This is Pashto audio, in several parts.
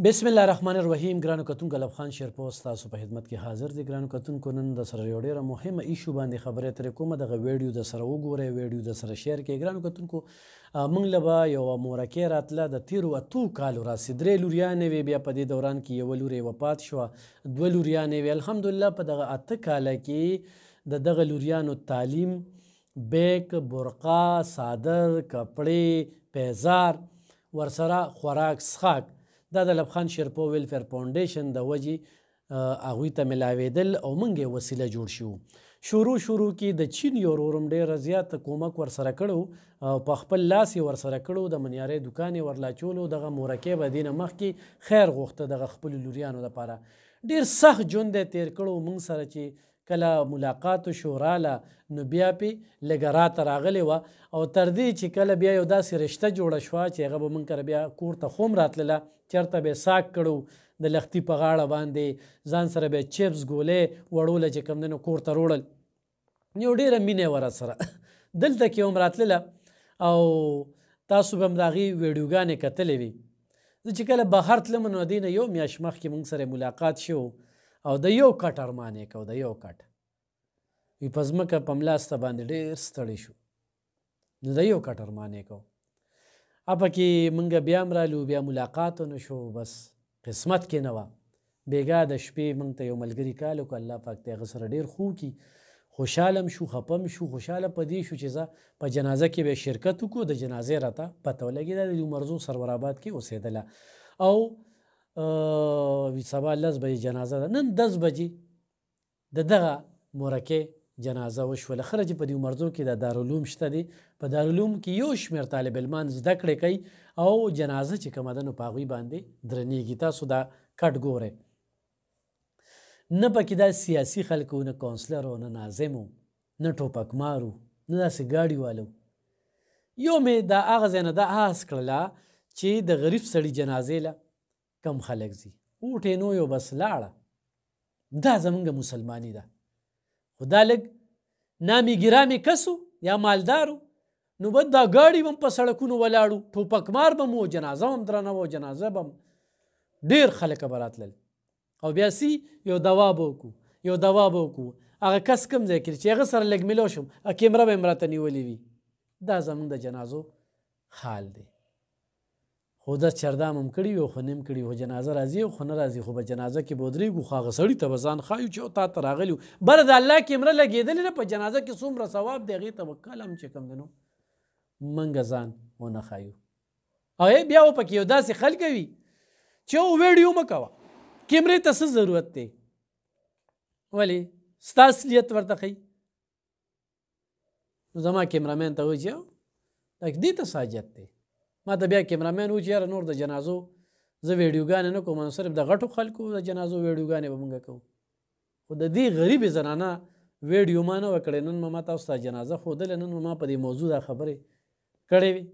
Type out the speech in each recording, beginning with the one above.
بسم الله الرحمن الرحیم. ګرانو کتونکو لب خان شیرپوست تاسو په خدمت کې حاضر دی. ګرانو کتونکو نن د سره یو ډیره مهمه ایشو باندې خبرې اترې کومه. دغه ویډیو د سره وګورئ، ویډیو د سره شیر کړئ. ګرانو کتونکو موږ له به یوه مورکۍ راتله د تیرو 8 کالو راسې 3 لوریانې وې. بیا په دې دوران کې یوه لور یې وفات شوه، 2 لوریانې وې. الحمدلله په دغه 8 کاله کې د دغه لوریانو تعلیم، بیک، برقه، صادر، کپړې، پیزار، ورسره خوراک څښاک دا د لب خان شیرپو ویلفیر فاونډیشن د وجې هغوی ته ملاوېدل او موږ یې وسیله جوړ شو. شروع کې د چین یو ورورم ډېره زیات کومک ورسره کړو او په خپل لاس یې ورسره کړو. د منیارۍ دوکان یې ورلا چولو. دغه مورکۍ به دې نه مخکې خیر غوښته دغه خپلو لوریانو دپاره. ډېر سخت ژوند یې تېر کړو. موږ سره چې کله ملاقات شو راله نو بیا پې لږه راته راغلې وه او تر دې چې کله بیا یو داسې رشته جوړه شوه چې هغه به موږ کره بیا کور ته خو هم راتلله. چېرته به یې ساک کړو د لښتي په غاړه باندې، ځان سره به یې چپس ګولې وړوله چې کوم دی نو کور ته وروړل. یو ډېره مینه وه راسره. دلته کې هم راتلله او تاسو به هم د هغې ویډیوګانې کتلې وي. زه چې کله بهر تلم نو دې نه یو میاشت مخکې موږ سره ملاقات شو او د یو کټ ارمان یې کو، د یو کټ وي په ځمکه په ملاسته باندې ډېر ستړی شو نو د یو کټ ارمان یې کو. پکې موږ بیا هم رالو، بیا ملاقات ونه شو، بس قسمت کې نه وه. بېګا د شپې موږ ته یو ملګري کال وکړو، الله پاک د هغه سره ډېر خو کړي. خوشحاله هم شو، خفه هم شو. خوشحاله په دې شو چې زه په جنازه کې به شرکت وکړو. د جنازې راته پته ولګېده د عمرزو سرور آباد کې اوسېدله او سبا 10 بجې جنازه ده. نن 10 بجې د دغه مورکۍ جنازه وشوله. خره چې په دې عمرزو کې د دارالعلوم شته دی، په دارالعلوم کې یو شمېر طالب علمان زده کړې کوي او جنازه چې کومه ده نو په هغوی باندې درنیږي. تاسو دا کټ ګورئ. نه پکې دا سیاسي خلک وو، نه کونسلر وو، نه ناظم وو، نه ټوپکمار وو، نه داسې ګاډي والو. یو مې دا هغه ځای نه دا آس کړله چې د غریب سړي جنازې له کم خلک ځي. وټې نو یو بس لاړه. دا زمونږ مسلماني ده. خو دا لږ نامي ګرامي کس یا مالدارو نو بد دا ګاډي به هم په سړکونو ولاړو، ټوپکمار به م و، جنازه هم درنه وه، جنازه به هم ډېر خلکه به راتلل او بیا سي یو دوا به وکړو، یو دوا به وکړو. هغه کس کوم ځای کې چې هغه سره لږ میلاو شم کیمره به یې هم راته نیولې وي. دا زموږ د جنازو حال دی. خو دا چردام هم کړي وي خو نه هم کړي وي. خو جنازه راځي خو نه راځي، خو په جنازه کې به ودرېږو خو هغه سړي ته به ځان ښایو چې تا ته راغلي وو. بره د الله کیمره لګېدلې ده په جنازه کې څومره ثواب دی هغې ته به کله هم چې کوم دی نو منګه ځان ونه ښایو. او بیا و پکې یو داسې خلک وي چې ویډیو مه کوه، کیمرې ته څه ضرورت دی؟ ولې ستا اصلیت ورته ښیي. نو زما کیمرامین ته وایي چې دې ته څه حاجت دی؟ ما ته بیا کیمرامین وایي چې یاره نور د جنازو زه ویډیوګانې نه کوم، صرف د غټو خلکو د جنازو ویډیوګانې به مونږ کوو. خو د دې غریبې زنانه ویډیو ما نه وه کړې. نن به ما تاسو ته جنازه ښودلې، نن به ما په دې موضوع دا خبرې کړې وي،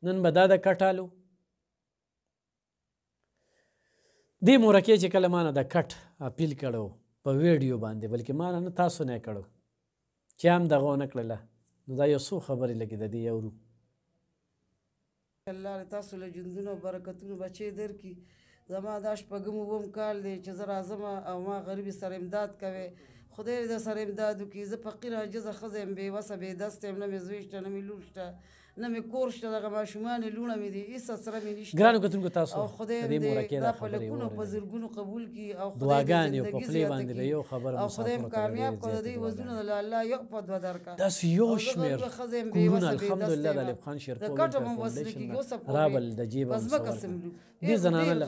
نن به دا د کټالو. دې مورکۍ چې کله ما نه د کټ اپیل کړی په ویډیو باندې، بلکې ما نه تاسو نه یې کړو چې هم دغه ونه کړله. نو دا یو څو خبرې لږې د دې اورو. الله تاسو له ژوندونو او برکتونو بچی درکړي. زما دا شپږم اووم کال دی چې زه راځم او ما غریبې سره امداد کوې. خدای دې در سره امداد وکړي. زه فقیره عاجزه ښځه یم، بېوسه بېدسته یم، نه مې زوی شته، نه مې لور شته، نه مې کور شته. دغه ماشومان یې لوڼه مې دي، هېڅ سره مې نشته. ګرانو کتونکو تاسو او خدای دې دا په لکونو په زرګونو قبول کړي او خدای دې زندګي زیاته کړي او خدای م کامیاب کړه. د دې وزرونه د الله یو په دوه درکړه. داسې یو شمېر کورونه الحمدلله د لب خان شیرپو فاونډیشن رابل د جیبه مصور دې زنانه له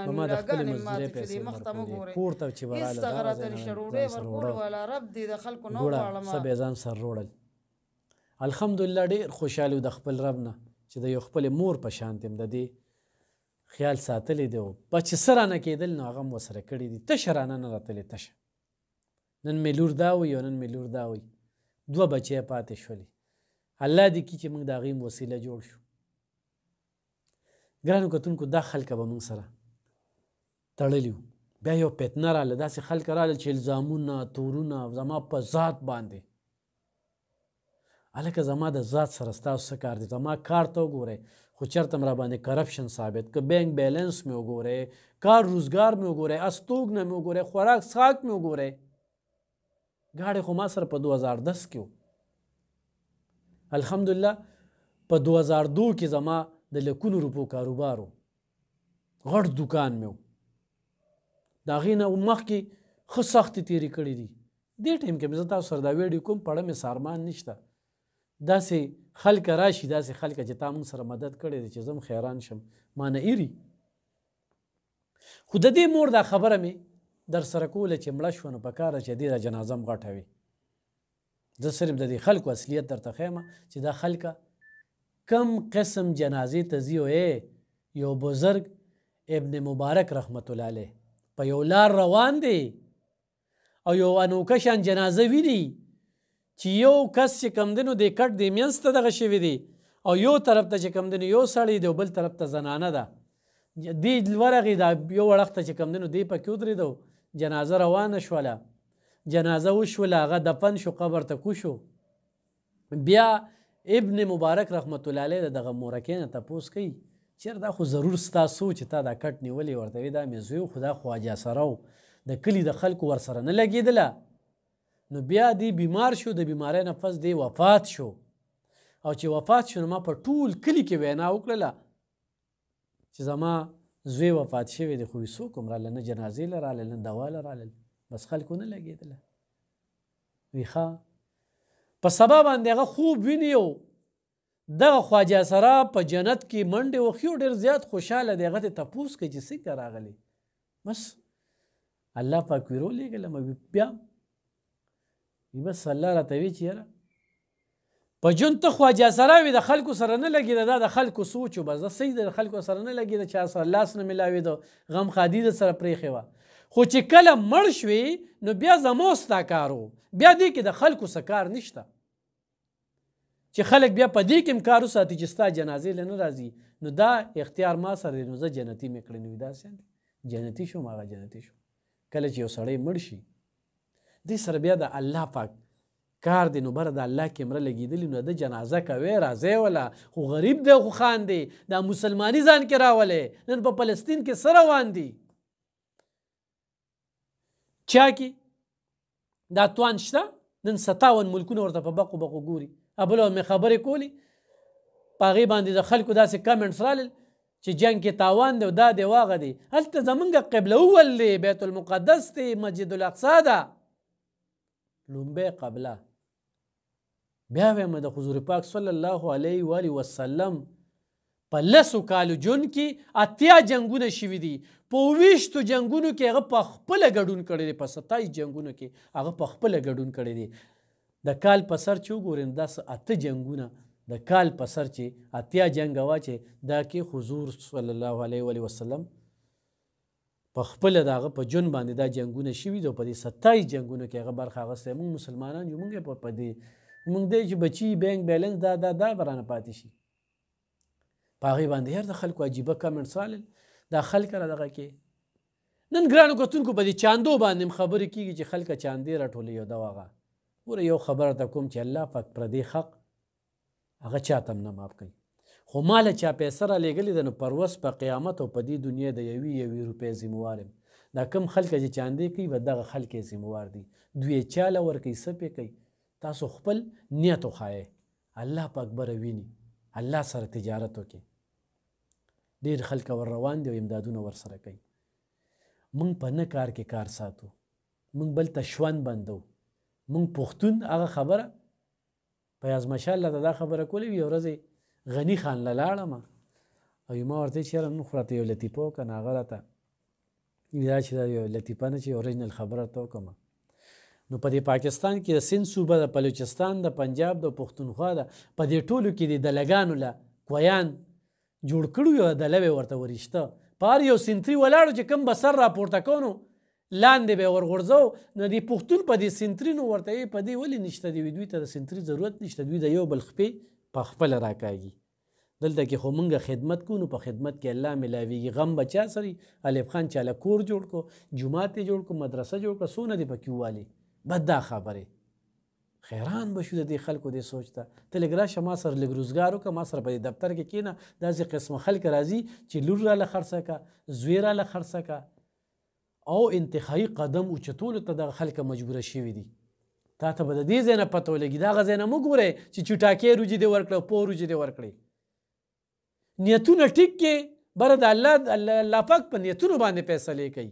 په ما د خپلې مزدورۍ پیسې ورکولې. کور ته چې به راله ګوړه څه به یې ځان سر روړل. الحمدلله ډېر خوشحاله د خپل رب نه چې د یو خپلې مور په شانت یم د دې خیال ساتلی دی. په چې څه رانه کېدل نو هغه م ورسره کړي دي. تشه رانه نه راتلې تشه. نن مې لور دا وایي او نن مې لور دا وایي. 2 بچی پاتې شولې. الله دې کړي چې موږ د هغې وسیله جوړ شو. ګرانو کتونکو دا خلکه به موږ سره تړلي وو. بیا یو فتنه راله، داسې خلک راله چې الزامونه تورونه زما په ذات باندې. هلکه زما د ذات سره ستاسو څه کار دی؟ زما کار ته وګورئ. خو چېرته م راباندې کرپشن ثابت که بینک بیلنس مې وګورئ، کار روزګار مې وګورئ، استوګنه مې وګورئ، خوراک څښاک مې وګورئ. ګاډی خو ما سره په 2010 کې و. الحمدلله په 2002 کې زما د لکونو روپو کاروبار و، غټ دوکان مې و. د هغې نه مخکې ښه سختې تېرې کړې دي. دې ټایم کې مې زه تاسو سره دا ویډیو کوم، پړه مې سارمان نشته. داسې خلکه راشي، داسې خلکه چې تا موږ سره مدد کړی دی چې زه هم خیران شم، ما نه ایري. خو د دې مور دا خبره مې در سره کوله چې مړه شوه نو پکار ده چې دې دا جنازه م غټه وي. زه صرف د دې خلکو اصلیت درته ښیم چې دا خلکه کم قسم جنازې ته ځي. یو بزرګ ابن مبارک رحمت الله علیه په یو لار روان دی او یو انوکه شان جنازه ویني چې یو کس چې کم دی نو د کټ د منځ ته دغه شوي دی او یو طرف ته چې کم دی نو یو سړی دی او بل طرف ته زنانه ده. دې ورغې دا یو اړخ ته چې کم دی نو دی پکې ودرېدو، جنازه روانه شوله، جنازه وشوله، هغه دفن شو، قبر ته کوشو. بیا ابن مبارک رحمت الله علیه دغه مورکې نه تپوس کوي چېر دا خو ضرور ستا سوچ چې تا دا کټ نیولې، ورته وایي دا مې زوی خو دا خواجه سره و، د کلي د خلکو ورسره نه لګېدله. نو بیا دی بیمار شو، د بیمارۍ نه پس دی وفات شو. او چې وفات شو نو ما په ټول کلي کې وینا وکړله چې زما زوی وفات شوی دی، خو وي څوک هم راله، نه جنازې له رالل نه دوا له رالل، بس خلکو نه لګېدله. وي ښه په سبا باندې هغه خوب ویني او دغه خواجه سره په جنت کې منډې وخي او ډېر زیات خوشحاله دی. هغه ته تپوس کوي چې څنګه راغلی؟ بس الله پاک وي رولېږلم. بیا بس الله راته وی چې یاره په ژوند ته خواجه سره وي، د خلکو سره نه لګېده، دا د خلکو سوچ و بس. صحیح د خلکو سره نه لګېده، چا سره لاس نه میلاوېده، غم خادي د سره پرېښې وه. خو چې کله مړ شوې نو بیا زمو ستا کار و، بیا دې کې د خلکو څه کار نشته چې خلک بیا په دې کې هم کار وساتي چې ستا جنازې له نه راځي. نو دا اختیار ما سره دی، نو زه جنتي مې کړی. نو داسې جنتي شوم، هغه جنتي شو. کله چې یو سړی مړ شي دې سره بیا د الله پاک کار دی، نو بره د الله کې مره لګېدلي، نو د جنازه کوې راځئ وله. خو غریب دی، خو خاندي، دا مسلماني ځان کې راولې. نن په فلسطین کې څه روان دي؟ چا کې دا توان شته؟ نن 57 ملکونه ورته په بقو بقو ګوري. بله مې خبرې کولې په هغې باندې د خلکو داسې کمنټس رالل چې جنګ کې تاوان دی او دا دی واغه دی. هلته زمونږ قبله اول دی، بیت المقدس دی، مسجد الاقصی ده، لومبۍ قبله. بیا وایم د حضور پاک صلی الله علیه و آله وسلم په 10 کالو جون کې 80 جنګونه شوي دي. په 20 جنګونو کې هغه په خپله ګډون کړی دی، په 27 جنګونو کې هغه په خپله ګډون کړی دی. د کال په سر چې وګورئ دا 8 جنګونه د کال په سر چې 80 جنګ وه چې دا کې حضور صلی الله علیه و آله وسلم په خپله د هغه په جون باندې دا جنګونه شوي دي او په دې 27 جنګونو کې هغه برخه اخیستی. موږ مسلمانان یو، موږ په دې موږ دی چې بچي بینک بیلنس دا به رانه پاتې شي. په هغې باندې هر د خلکو عجیبه کمنټس رالل، دا خلک را دغه کې. نن ګرانو کتونکو په دې چاندو باندې هم خبرې کېږي چې خلکه چاندې راټولوي او دا هغه. ګوره یو خبره ته کوم چې الله پاک پردې حق هغه چاته هم نه معاف کوي. خو ما له چا پیسه رالیږلې ده نو پروس په قیامت او په دې دنیا د یوې روپۍ ذمهوار یم. دا کم خلک چې چاندې کوي به دغه خلک یې ذمهوار دي. دوی یې چاله ورکوي، څه پې کوي. تاسو خپل نیت وښایئ، الله پاک به رویني، الله سره تجارت وکړي. ډېر خلک ور روان دي او امدادونه ورسره کوي. موږ په نه کار کې کار ساتو، موږ بل ته شوند بندو. موږ پښتون هغه خبره په ازمشاه الله ته دا خبره کولی وي. یو ورځ غني خان له لاړم او ما ورته چې یاره نو خو راته یو لطیفه وکړه. نو هغه راته دا چې دا یو لطیفه نه چې اوریجنل خبره ته وکړم. نو په دې پاکستان کې د سند صوبه، د بلوچستان، د پنجاب، د پښتونخوا ده، په دې ټولو کې د دلګانو له کویان جوړ کړو یو دله به ورته ورشته. په هر یو سنتري ولاړو چې کوم به سر راپورته کو نو لاندې به ورغورځو. نو د پښتون په دې سنتري نو ورته یې په دې ولې نشته دی؟ دوی ته د سنتري ضرورت نشته، دوی د یو بل خپې په خپله راکاږي. دلته کې خو موږ خدمت کوو، نو په خدمت کې الله ملاویږي. غم به چا سري؟ الف خان چاله کور جوړ کو، جومات یې جوړ کو، مدرسه جوړ کو، څونه دې پکې ووالي. بد دا خبرې حیران به شو د دې خلکو دې سوچ ته. ته لږ راشه ما سره لږ روزګار وکړه، ما سره په دې دفتر کې کښېنه، داسې قسمه خلک راځي چې لور راله خرڅه که، زوی راله خرڅه که، او انتهایي قدم اوچتولو ته دغه خلک مجبوره شوي دي. تا ته به د دې ځای نه پته ولګي، دغه ځای نه مه ګورئ چې چټاکې روجې دې ورکړه، پوه روجې دې ورکړئ. نیتونه ټیک کې بره د الله پاک په نیتونو باندې فیصلې کوي.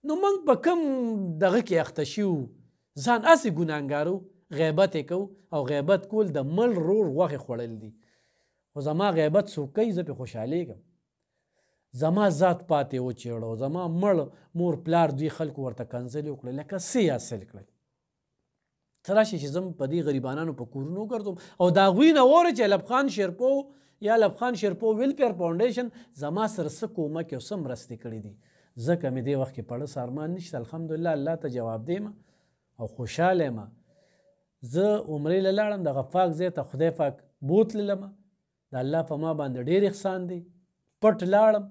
نو موږ په کوم دغه کې اخته شو، ځان هسې ګناهګارو، غیبت یې کوو، او غیبت کول د مړ رور غوښې خوړل دي. خو زما غیبت څوک کوي، زه پې خوشحالېږم. زما ذات پاتې وچېړو، زما مړ مور پلار دوی خلکو ورته کنځلې وکړې لکه څه یې حاصل کړی. ته راشي چې زه په دې غریبانانو په کورونو وګرځم او د هغوی نه واورې چې ایلب خان شیرپو یا ایلب خان شیرپو ویلفیر فاونډیشن زما سره څه کومک او څه مرستې کړي دي. ځکه مې دې وخت کې پړه سارمان نشته، الحمدلله الله ته جواب دیم او خوشحاله یم. زه عمرې له لاړم دغه پاک ځای ته، خدای پاک بوتللم، د الله په ما باندې ډېر احسان دی. پټ لاړم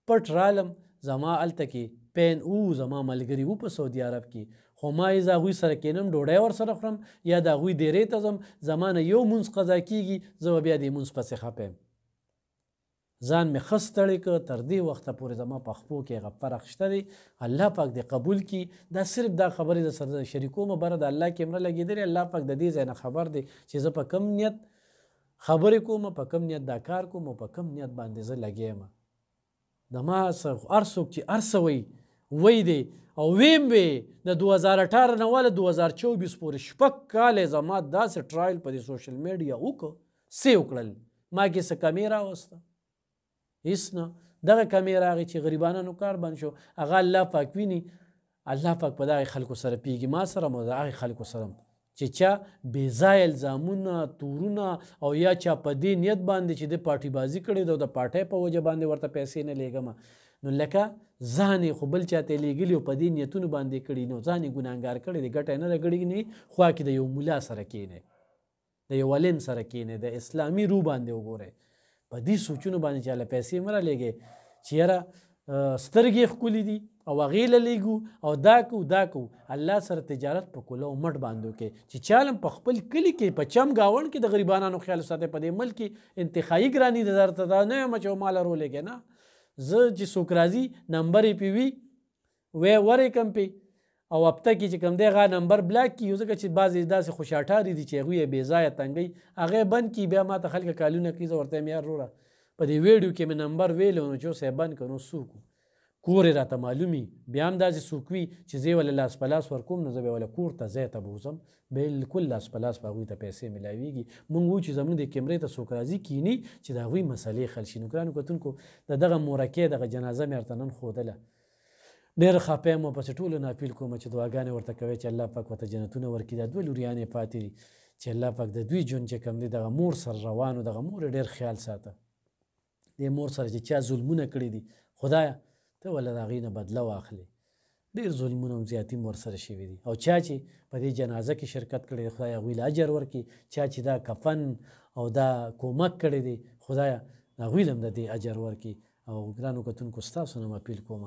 پټ رالم، زما هلته کې پین زما ملګري وو په سعودي عرب کې، خو ما یې زه هغوی سره کینم، ډوډۍ ورسره خورم یا د هغوی ډیرې ته ځم، زما نه یو مونځ قضا کېږي، زه به بیا دې مونځ پسې خفه یم. ځان مې ښه ستړی که، تر دې وخته پورې زما په خپو کې هغه فرق شته دی. الله پاک دې قبول کړي. دا صرف دا خبرې د سره شریکومه، بره د الله کیمره لګېدلې، الله پاک د دې ځای نه خبر دی چې زه په کم نیت خبرې کوم، په کم نیت دا کار کوم، او په کم نیت باندې زه لګیم. د ما هر څوک چې هر څه وی دی او ویم وی د 2018 نه واله 2024 پورې 6 کاله زما داسې ټرایل په دې سوشل میډیا وکړو، څه وکړل، ما کې څه کمې راوسته، هېڅ نه. دغه کمې راغی چې غریبانو کار بند شو، هغه الله پاک ویني. الله پاک په دغه خلکو سره پیږي، ما سره مو د هغې خلکو سره چې چا بې ځایه الزامونه تورونه او یا چا په دې نیت باندې چې د پارټي بازي کړې ده او د پارټۍ په وجه باندې ورته پیسې نه لیږم، نو لکه ځان یې خو بل چاته یې لیږلي او په دې نیتونو باندې کړي، نو ځان یې ګناهګار کړی دی، ګټه یې نه ده کړې. خوا کې د یو ملا سره کښېنئ، د یو علم سره کښېنئ، د اسلامي روح باندې وګورئ. په دې سوچونو باندې چې هله پیسې مه رالیږئ چې یاره سترګې ښکلي دي او هغې له لیږو او دا کوو. الله سره تجارت په کوله او مټ باندې وکړئ چې چالم په خپل کلي کې په چم گاونډ کې د غریبانانو خیال ساتئ. په دې ملک کې انتخابي ګراني ده، درته دا نه یم چې مال رولېږې نه، زه چې څوک راځي نمبر یې پې وي وی ورېکم پې او هفته کې چې کوم دی هغه نمبر بلاک کړي، ځکه چې بعضې داسې خوشاټارې دي چې هغوی یې بې ځایه تنګوي، هغه یې بند کړي. بیا ما ته خلک کالونه کوي، زه ورته یم یار وروره په دې ویډیو کې مې نمبر ویلو نو چې اوس یې بند کړه، نو څوک کور یې راته معلومي، بیا هم داسې څوک وي چې زه یې ولې لاس په لاس ورکوم، نو زه بیا ولې کور ته ځای ته بوځم، بلکل لاس په لاس به هغوی ته پیسې میلاویږي. موږ وایو چې زموږ د کیمرې ته څوک راځي کیني چې د هغوی مسلې حل شي. نو ګرانو کتونکو د دغه مورکې دغه جنازه مې ورته نن ښودله، ډېر خفه یم او پسې ټولو نه اپیل کوم چې دعاګانې ورته کوئ چې الله پاک ورته جنتونه ورکړي. دا دوه لوریانې پاتې دي چې الله پاک د دوی ژوند چې کوم دی دغه مور سره روانو، دغه مور ډېر خیال ساته. دې مور سره چې چا ظلمونه کړي دي، خدایه ته ولې د هغې نه بدله واخلې. ډېر ظلمونه او زیاتي هم ورسره شوي دي. او چا چې په دې جنازه کې شرکت کړی دی، خدایه هغوی له اجر ورکړي. چا چې دا کفن او دا کومک کړی دی، خدایه هغوی له هم د دې اجر ورکړي. او ګرانو کتونکو ستاسو نه م اپیل کوم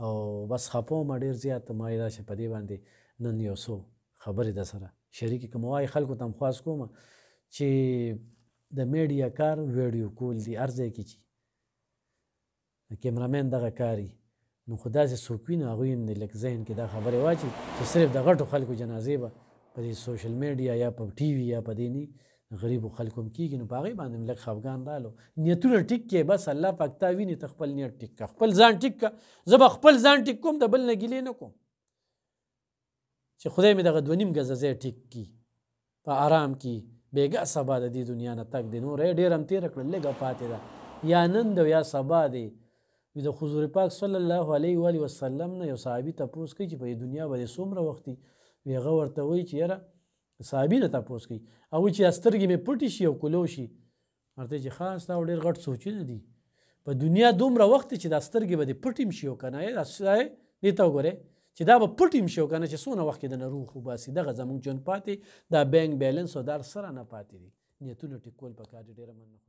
او بس خفه وم ډېر زیات، ما یې دا چې په دې باندې نن یو څو خبرې در سره شریکې کړم. وایي خلکو ته هم خواست کوم چې د میډیا کار ویډیو کول دي، هر ځای کې چې د کیمرامین دغه کاري، نو خو داسې څوک وي نو هغوی هم لږ ذهن کې دا خبرې واچي چې صرف د غټو خلکو جنازې به په دې سوشل میډیا یا په ټي وي یا په دې نه غریبو خلکو هم کېږي، نو په هغې باندې هم لږ خفګان رالو. نیتونه ټیک کړې، بس الله پاک تا ویني، ته خپل نیت ټیک کړه، خپل ځان ټیک کړه. زه به خپل ځان ټیک کوم، د بل نه ګیلې نه کوم چې خدای مې دغه 2.5 ګزه ځای ټیک کړي، په آرام کې بېګا سبا د دې دنیا نه تګ دی. نور یې ډېر هم تېره کړل، لږه پاتې ده، یا نن ده یا سبا دی. د حضور پاک صلی الله علیه و آله وسلم نه یو صحابي تپوس کوي چې په دې دنیا باندې څومره وخت دی، هغه ورته وایي چې یاره صحابي نه تپوس کوي او چې سترګې مې پټې شي او کلو شي، ورته چې خاص دا ډېر غټ سوچونه دي، په دنیا دومره وخت چې دا سترګې به دې پټې هم شي او که نه دې ته وګورئ چې دا به پټې هم شي او که نه چې څونه وخت کې د نه روح وباسي. دغه زموږ ژوند پاتې دا بینک بیلنس او دا سره نه پاتې دي. نیتونه ټیک کول پکار دي. ډېره مننه.